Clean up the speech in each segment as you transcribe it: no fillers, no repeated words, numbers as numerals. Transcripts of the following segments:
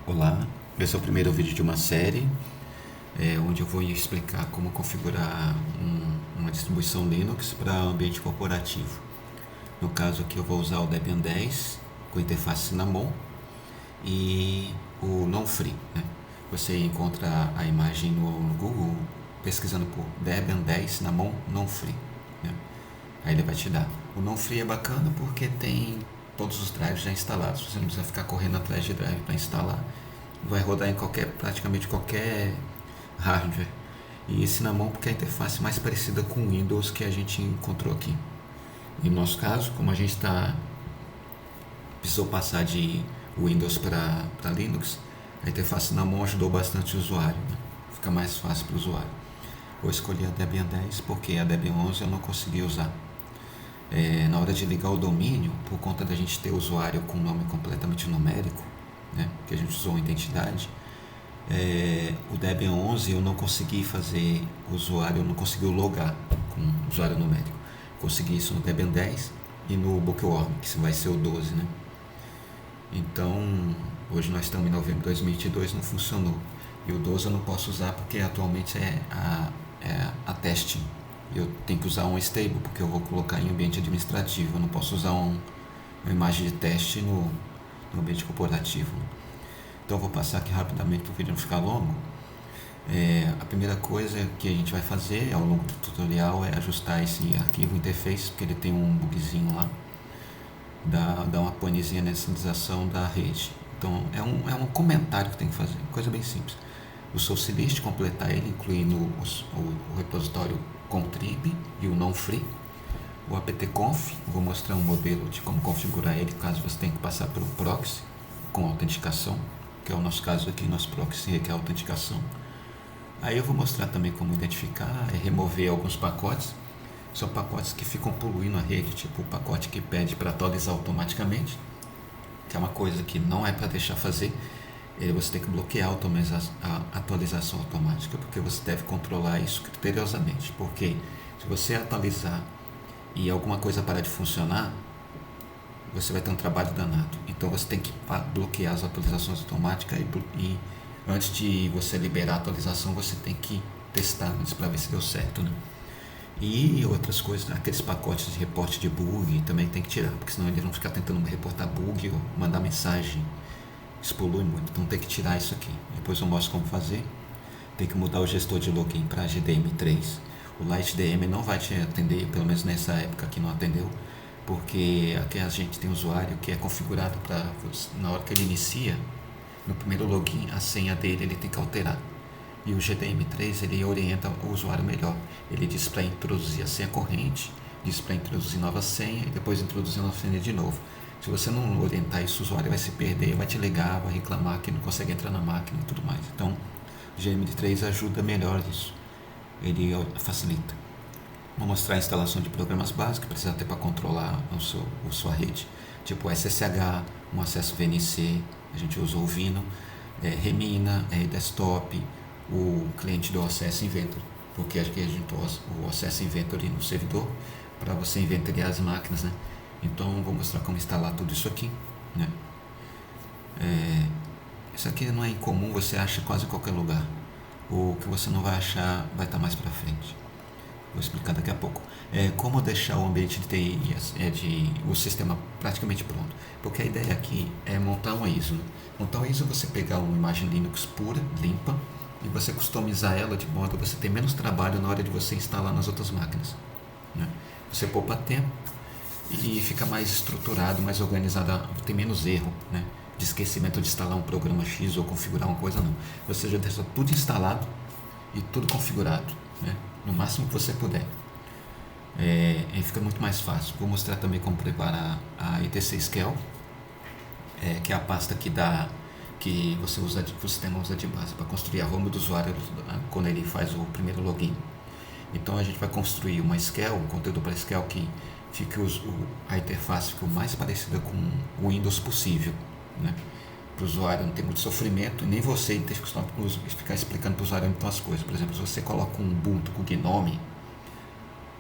Olá, esse é o primeiro vídeo de uma série onde eu vou explicar como configurar uma distribuição Linux para ambiente corporativo. No caso aqui eu vou usar o Debian 10 com interface Cinnamon e o non-free. Né? Você encontra a imagem no Google pesquisando por Debian 10 Cinnamon non-free. Né? Aí ele vai te dar. O non-free é bacana porque tem todos os drives já instalados. Você não precisa ficar correndo atrás de drive para instalar. Vai rodar em praticamente qualquer hardware. E esse na mão porque é a interface mais parecida com o Windows que a gente encontrou aqui. E no nosso caso, como a gente precisou passar de Windows para Linux, a interface na mão ajudou bastante o usuário. Né? Fica mais fácil para o usuário. Eu escolhi a Debian 10 porque a Debian 11 eu não consegui usar. Na hora de ligar o domínio, por conta da gente ter usuário com nome completamente numérico, né, que a gente usou uma identidade, o Debian 11 eu não consegui fazer usuário, eu não consegui logar com usuário numérico. Consegui isso no Debian 10 e no Bookworm, que vai ser o 12, né? Então, hoje nós estamos em novembro de 2022, não funcionou. E o 12 eu não posso usar porque atualmente é a testing. Eu tenho que usar um stable, porque eu vou colocar em ambiente administrativo. Eu não posso usar uma imagem de teste no ambiente corporativo. Então eu vou passar aqui rapidamente para o vídeo não ficar longo. A primeira coisa que a gente vai fazer ao longo do tutorial é ajustar esse arquivo interface, porque ele tem um bugzinho lá. Dá uma panezinha na inicialização da rede. Então é um comentário que tem que fazer, coisa bem simples. O source list, completar ele, incluindo o repositório contrib e o non-free. O apt-conf, vou mostrar um modelo de como configurar ele caso você tenha que passar pelo proxy com autenticação, que é o nosso caso aqui, nosso proxy requer autenticação. Aí eu vou mostrar também como identificar e remover alguns pacotes. São pacotes que ficam poluindo a rede, tipo o pacote que pede para atualizar automaticamente, que é uma coisa que não é para deixar fazer. Você tem que bloquear a atualização automática, porque você deve controlar isso criteriosamente. Porque se você atualizar e alguma coisa parar de funcionar, você vai ter um trabalho danado. Então você tem que bloquear as atualizações automáticas e antes de você liberar a atualização, você tem que testar isso para ver se deu certo. Né? E outras coisas, aqueles pacotes de reporte de bug também tem que tirar, porque senão eles vão ficar tentando reportar bug ou mandar mensagem. Isso polui muito, então tem que tirar isso aqui. Depois eu mostro como fazer. Tem que mudar o gestor de login para GDM3. O LightDM não vai te atender, pelo menos nessa época aqui não atendeu, porque aqui a gente tem um usuário que é configurado para, na hora que ele inicia, no primeiro login, a senha dele ele tem que alterar. E o GDM3 ele orienta o usuário melhor. Ele diz para introduzir a senha corrente, diz para introduzir nova senha e depois introduzir nova senha de novo. Se você não orientar isso, o usuário vai se perder, vai te ligar, vai reclamar que não consegue entrar na máquina e tudo mais. Então, o GDM3 ajuda melhor isso. Ele facilita. Vou mostrar a instalação de programas básicos que precisa ter para controlar a sua rede. Tipo SSH, um acesso VNC, a gente usa o Vino, Remina, Desktop, o cliente do Access Inventory, porque a gente usa o Access Inventory no servidor para você inventoriar as máquinas, né? Então vou mostrar como instalar tudo isso aqui, né? Isso aqui não é incomum, você acha quase em qualquer lugar. O que você não vai achar vai estar mais para frente. Vou explicar daqui a pouco. Como deixar o ambiente de TI, o sistema praticamente pronto. Porque a ideia aqui é montar uma ISO. Né? Montar uma ISO é você pegar uma imagem Linux pura, limpa, e você customizar ela de modo a você ter menos trabalho na hora de você instalar nas outras máquinas. Né? Você poupa tempo e fica mais estruturado, mais organizado, tem menos erro, né? De esquecimento de instalar um programa X ou configurar uma coisa, não. Você já deixa tudo instalado e tudo configurado, né? No máximo que você puder. E fica muito mais fácil. Vou mostrar também como preparar a ITC Scale, que é a pasta que você usa, que o sistema usa de base para construir a ROM do usuário quando ele faz o primeiro login. Então a gente vai construir uma Scale, um conteúdo para Scale que fique a interface fique o mais parecida com o Windows possível, né? Para o usuário não ter muito sofrimento, nem você ter que ficar explicando para o usuário muitas coisas. Por exemplo, se você coloca um Ubuntu com Gnome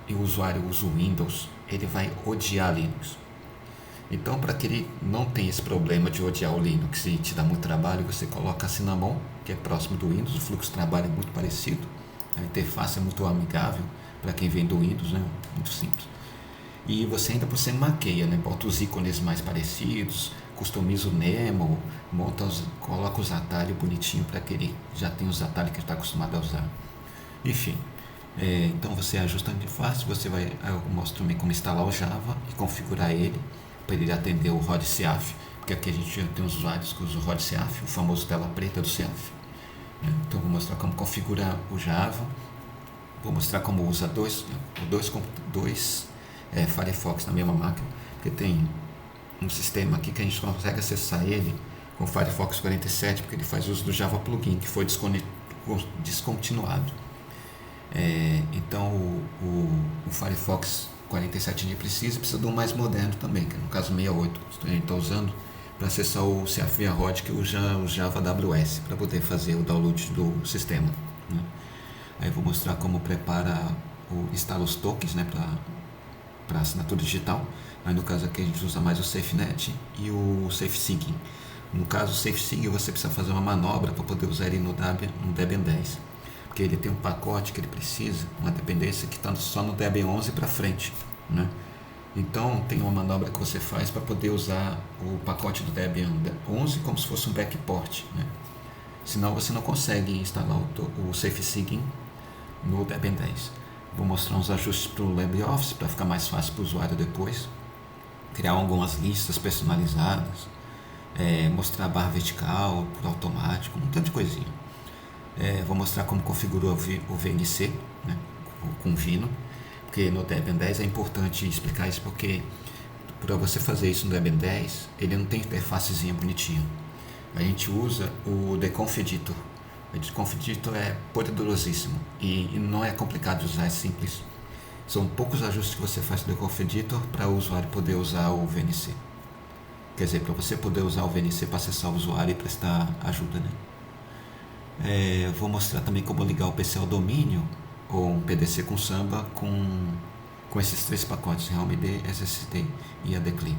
e o usuário usa o Windows, ele vai odiar Linux. Então, para que ele não tenha esse problema de odiar o Linux e te dar muito trabalho, você coloca a Cinnamon, que é próximo do Windows, o fluxo de trabalho é muito parecido, a interface é muito amigável para quem vem do Windows, né? Muito simples. E você ainda por cima maqueia, né? Bota os ícones mais parecidos, customiza o Nemo, coloca os atalhos bonitinho para que ele já tenha os atalhos que ele está acostumado a usar. Enfim, então você ajusta a interface, eu mostro também como instalar o Java e configurar ele para ele atender o Rod CIAF, porque aqui a gente tem usuários que usam o Rod CIAF, o famoso tela preta do CIAF. Então vou mostrar como configurar o Java, vou mostrar como usa dois Firefox na mesma máquina, porque tem um sistema aqui que a gente consegue acessar ele com o Firefox 47, porque ele faz uso do Java Plugin, que foi descontinuado. Então o Firefox 47 de precisa de um mais moderno também, que no caso 68, a gente está usando para acessar o CIAF via ROD, que usa o Java AWS, para poder fazer o download do sistema. Né? Aí eu vou mostrar como instala os tokens, né, para assinatura digital. Aí no caso aqui a gente usa mais o SafeNet e o SafeSync. No caso o SafeSync você precisa fazer uma manobra para poder usar ele no Debian 10, porque ele tem um pacote que ele precisa, uma dependência que está só no Debian 11 para frente, né? Então tem uma manobra que você faz para poder usar o pacote do Debian 11 como se fosse um backport, né? Senão você não consegue instalar o SafeSync no Debian 10. Vou mostrar uns ajustes para o LibreOffice para ficar mais fácil para o usuário depois. Criar algumas listas personalizadas, mostrar a barra vertical por automático, um tanto de coisinha. Vou mostrar como configura o VNC, né, com Vino, porque no Debian 10 é importante explicar isso, porque para você fazer isso no Debian 10, ele não tem interfacezinha bonitinha. A gente usa o Deconf Editor. O Deconf Editor é poderosíssimo e não é complicado de usar, é simples. São poucos ajustes que você faz no Deconf Editor para o usuário poder usar o VNC. Quer dizer, para você poder usar o VNC para acessar o usuário e prestar ajuda, né? Vou mostrar também como ligar o PC ao domínio ou um PDC com Samba com esses três pacotes, RealmD, SSD e ADCLI.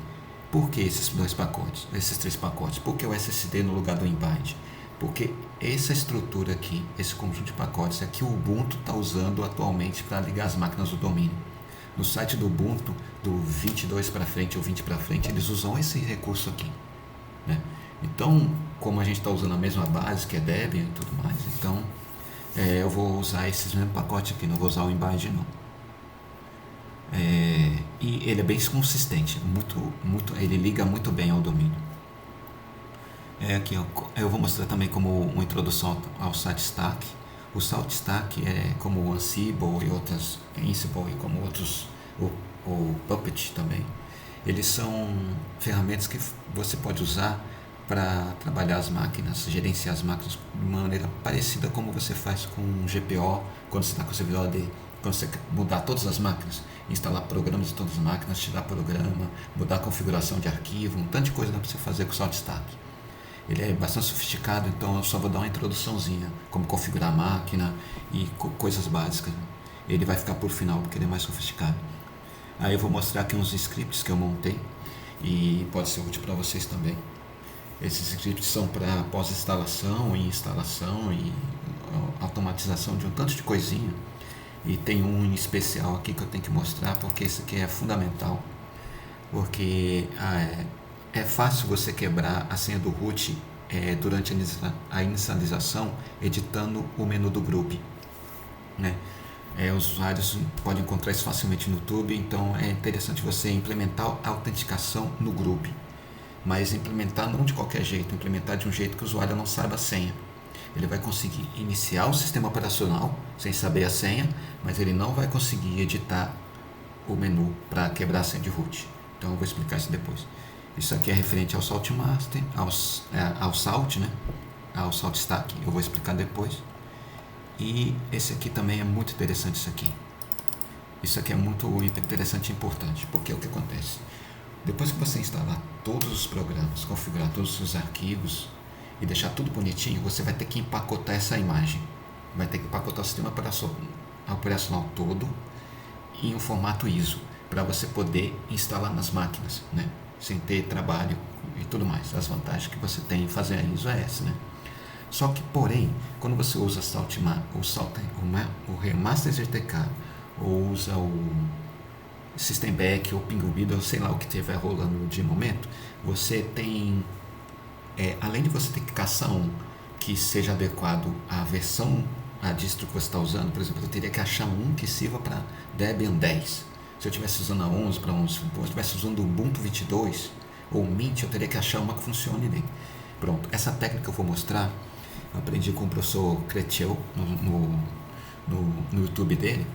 Por que esses três pacotes? Por que o SSD no lugar do Embed? Porque essa estrutura aqui, esse conjunto de pacotes é que o Ubuntu está usando atualmente para ligar as máquinas do domínio. No site do Ubuntu, do 22 para frente ou 20 para frente, eles usam esse recurso aqui, né? Então, como a gente está usando a mesma base, que é Debian e tudo mais, então eu vou usar esses mesmos pacotes aqui, não vou usar o Embed não. E ele é bem consistente, ele liga muito bem ao domínio. Aqui eu vou mostrar também como uma introdução ao SaltStack. O SaltStack é como o Ansible e outras, Ansible e como outros, o Puppet também. Eles são ferramentas que você pode usar para trabalhar as máquinas, gerenciar as máquinas de uma maneira parecida como você faz com o GPO, quando você está com o servidor AD, quando você quer mudar todas as máquinas, instalar programas de todas as máquinas, tirar programa, mudar a configuração de arquivo, um tanto de coisa dá para você fazer com o SaltStack. Ele é bastante sofisticado, então eu só vou dar uma introduçãozinha, como configurar a máquina e coisas básicas. Ele vai ficar por final, porque ele é mais sofisticado. Aí eu vou mostrar aqui uns scripts que eu montei e pode ser útil para vocês também. Esses scripts são para pós-instalação e instalação e automatização de um tanto de coisinha. E tem um em especial aqui que eu tenho que mostrar, porque esse aqui é fundamental. Porque é fácil você quebrar a senha do root durante a inicialização, editando o menu do group, né? Os usuários podem encontrar isso facilmente no YouTube, então é interessante você implementar a autenticação no group, mas implementar não de qualquer jeito, implementar de um jeito que o usuário não saiba a senha. Ele vai conseguir iniciar o sistema operacional sem saber a senha, mas ele não vai conseguir editar o menu para quebrar a senha de root. Então eu vou explicar isso depois. Isso aqui é referente ao SaltMaster, ao Salt, né? Ao SaltStack, eu vou explicar depois. E esse aqui também é muito interessante, isso aqui é muito interessante e importante, porque é o que acontece. Depois que você instalar todos os programas, configurar todos os seus arquivos e deixar tudo bonitinho, você vai ter que empacotar essa imagem, vai ter que empacotar o sistema operacional todo em um formato ISO, para você poder instalar nas máquinas, né? sem ter trabalho e tudo mais. As vantagens que você tem em fazer a ISO é essa, né? Só que, porém, quando você usa o Remaster GTK ou usa o System Back ou Pinguim, ou sei lá o que estiver rolando de momento, você tem, além de você ter que caçar um que seja adequado à versão, à distro que você está usando. Por exemplo, eu teria que achar um que sirva para Debian 10. Se eu estivesse usando a 11 para 11, se eu estivesse usando o Ubuntu 22 ou o Mint, eu teria que achar uma que funcione bem. Pronto, essa técnica que eu vou mostrar, eu aprendi com o professor Kretiel no YouTube dele.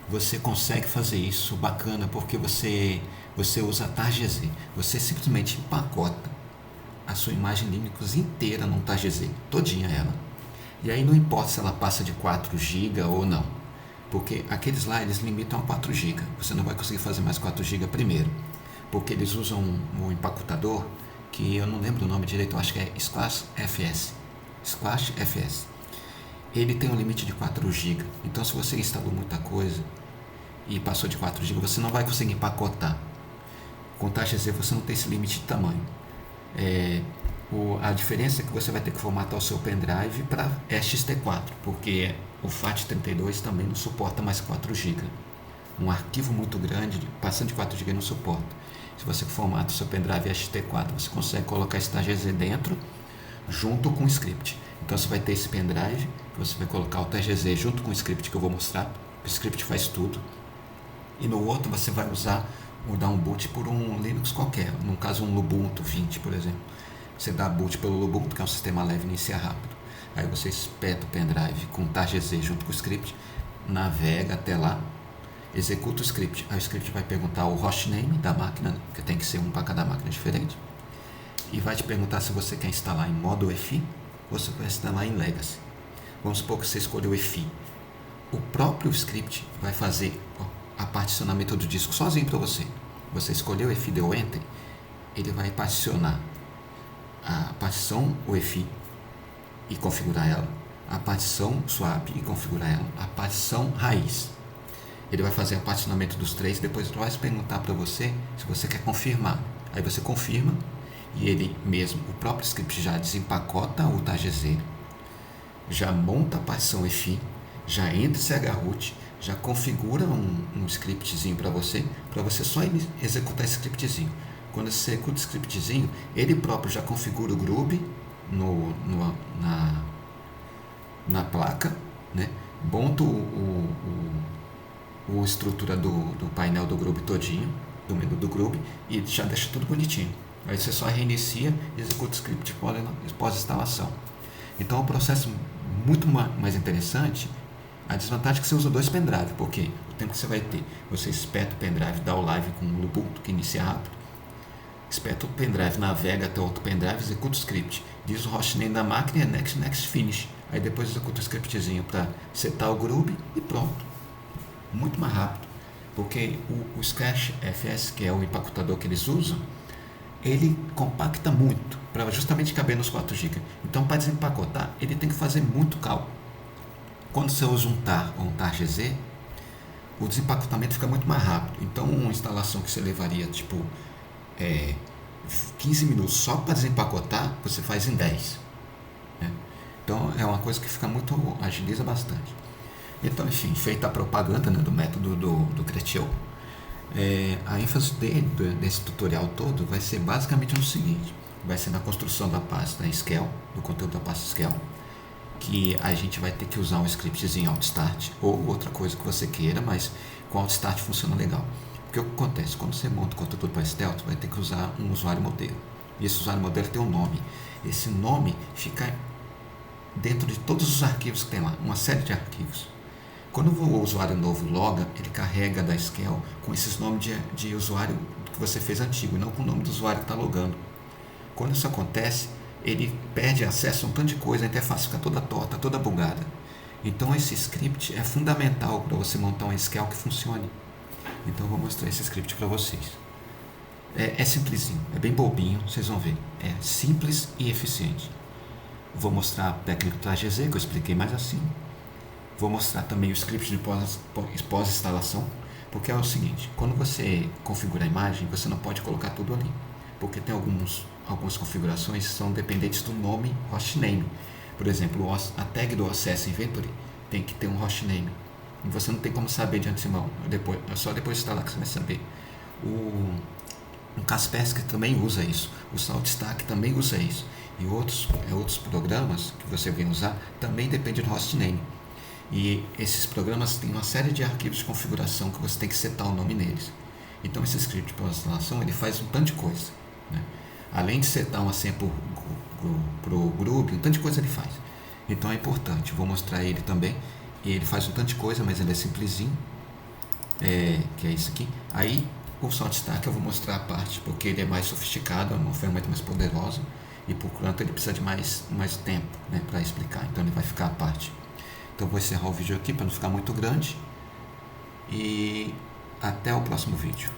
Você consegue fazer isso bacana porque você usa TarGZ. Você simplesmente empacota a sua imagem Linux inteira num TarGZ, todinha ela. E aí não importa se ela passa de 4 GB ou não, porque aqueles lá eles limitam a 4 GB. Você não vai conseguir fazer mais 4 GB primeiro, porque eles usam um empacotador que eu não lembro o nome direito, eu acho que é Splash FS. Ele tem um limite de 4 GB. Então, se você instalou muita coisa e passou de 4 GB, você não vai conseguir empacotar. Com TarGZ você não tem esse limite de tamanho. A diferença é que você vai ter que formatar o seu pendrive para ext4, porque o FAT32 também não suporta mais 4 GB. Um arquivo muito grande, passando de 4 GB, não suporta. Se você formata o seu pendrive ext4, você consegue colocar esse TarGZ dentro, junto com o script. Então você vai ter esse pendrive, você vai colocar o TarGZ junto com o script que eu vou mostrar. O script faz tudo. E no outro você vai usar ou dar um boot por um Linux qualquer, no caso um Ubuntu 20, por exemplo. Você dá boot pelo Ubuntu, que é um sistema leve e inicia rápido. Aí você espeta o pendrive com o TarGZ junto com o script, navega até lá, executa o script. Aí o script vai perguntar o hostname da máquina, que tem que ser um para cada máquina diferente, e vai te perguntar se você quer instalar em modo EFI ou se você quer instalar em Legacy. Vamos supor que você escolheu o EFI. O próprio script vai fazer a particionamento do disco sozinho para você. Você escolheu o EFI, deu Enter, ele vai particionar a partição UEFI e configurar ela, a partição swap e configurar ela, a partição raiz. Ele vai fazer o particionamento dos três, depois ele vai perguntar para você se você quer confirmar. Aí você confirma e ele mesmo, o próprio script já desempacota o TarGZ, já monta a partição EFI, já entra chroot, já configura um scriptzinho para você só executar esse scriptzinho. Quando você executa o scriptzinho, ele próprio já configura o GRUB na placa, né? Monta a estrutura do painel do GRUB todinho, do menu do GRUB, e já deixa tudo bonitinho. Aí você só reinicia e executa o script pós-instalação. Então é um processo muito mais interessante. A desvantagem é que você usa 2 pendrive, porque o tempo que você vai ter, você espeta o pendrive, dá o live com o Ubuntu, que inicia rápido, espeta o pendrive, navega até outro pendrive, executa o script, diz o hostname da máquina e é next, finish. Aí depois executa o scriptzinho para setar o GRUB e pronto. Muito mais rápido, porque o Splash FS, que é o empacotador que eles usam, ele compacta muito para justamente caber nos 4 GB. Então, para desempacotar, ele tem que fazer muito cálculo. Quando você usa um TAR ou um TarGZ, o desempacotamento fica muito mais rápido. Então, uma instalação que você levaria tipo 15 minutos só para desempacotar, você faz em 10. Né? Então, é uma coisa que fica muito, agiliza bastante. Então, enfim, feita a propaganda, né, do método do Kretiel, a ênfase desse tutorial todo vai ser basicamente no seguinte: vai ser na construção da pasta Scale, do conteúdo da pasta Scale, que a gente vai ter que usar um scriptzinho Altstart ou outra coisa que você queira, mas com Altstart funciona legal. Porque o que acontece? Quando você monta o conteúdo para Stealth, vai ter que usar um usuário modelo. E esse usuário modelo tem um nome. Esse nome fica dentro de todos os arquivos que tem lá, uma série de arquivos. Quando o usuário novo loga, ele carrega da Scale com esses nomes de usuário que você fez antigo, e não com o nome do usuário que está logando. Quando isso acontece, ele perde acesso a um tanto de coisa, a interface fica toda torta, toda bugada. Então esse script é fundamental para você montar um Scale que funcione. Então eu vou mostrar esse script para vocês. É simplesinho, é bem bobinho, vocês vão ver. É simples e eficiente. Vou mostrar a técnica do TarGZ, que eu expliquei mais assim. Vou mostrar também o script de pós-instalação, porque é o seguinte: quando você configura a imagem, você não pode colocar tudo ali, porque tem algumas configurações que são dependentes do nome hostname. Por exemplo, a tag do Access Inventory tem que ter um hostname. E você não tem como saber de antemão. É só depois de instalar que você vai saber. O Kaspersky também usa isso. O SaltStack também usa isso. E outros programas que você vem usar também depende do hostname. E esses programas têm uma série de arquivos de configuração que você tem que setar o nome neles. Então esse script para instalação ele faz um tanto de coisa, né? Além de setar uma senha para o Groovy, um tanto de coisa ele faz. Então é importante, vou mostrar ele também. E ele faz um tanto de coisa, mas ele é simplesinho, que é isso aqui. Aí o SaltStack eu vou mostrar a parte, porque ele é mais sofisticado, é uma ferramenta mais poderosa, e por quanto ele precisa de mais tempo, né, para explicar, então ele vai ficar à parte. Então vou encerrar o vídeo aqui para não ficar muito grande, e até o próximo vídeo.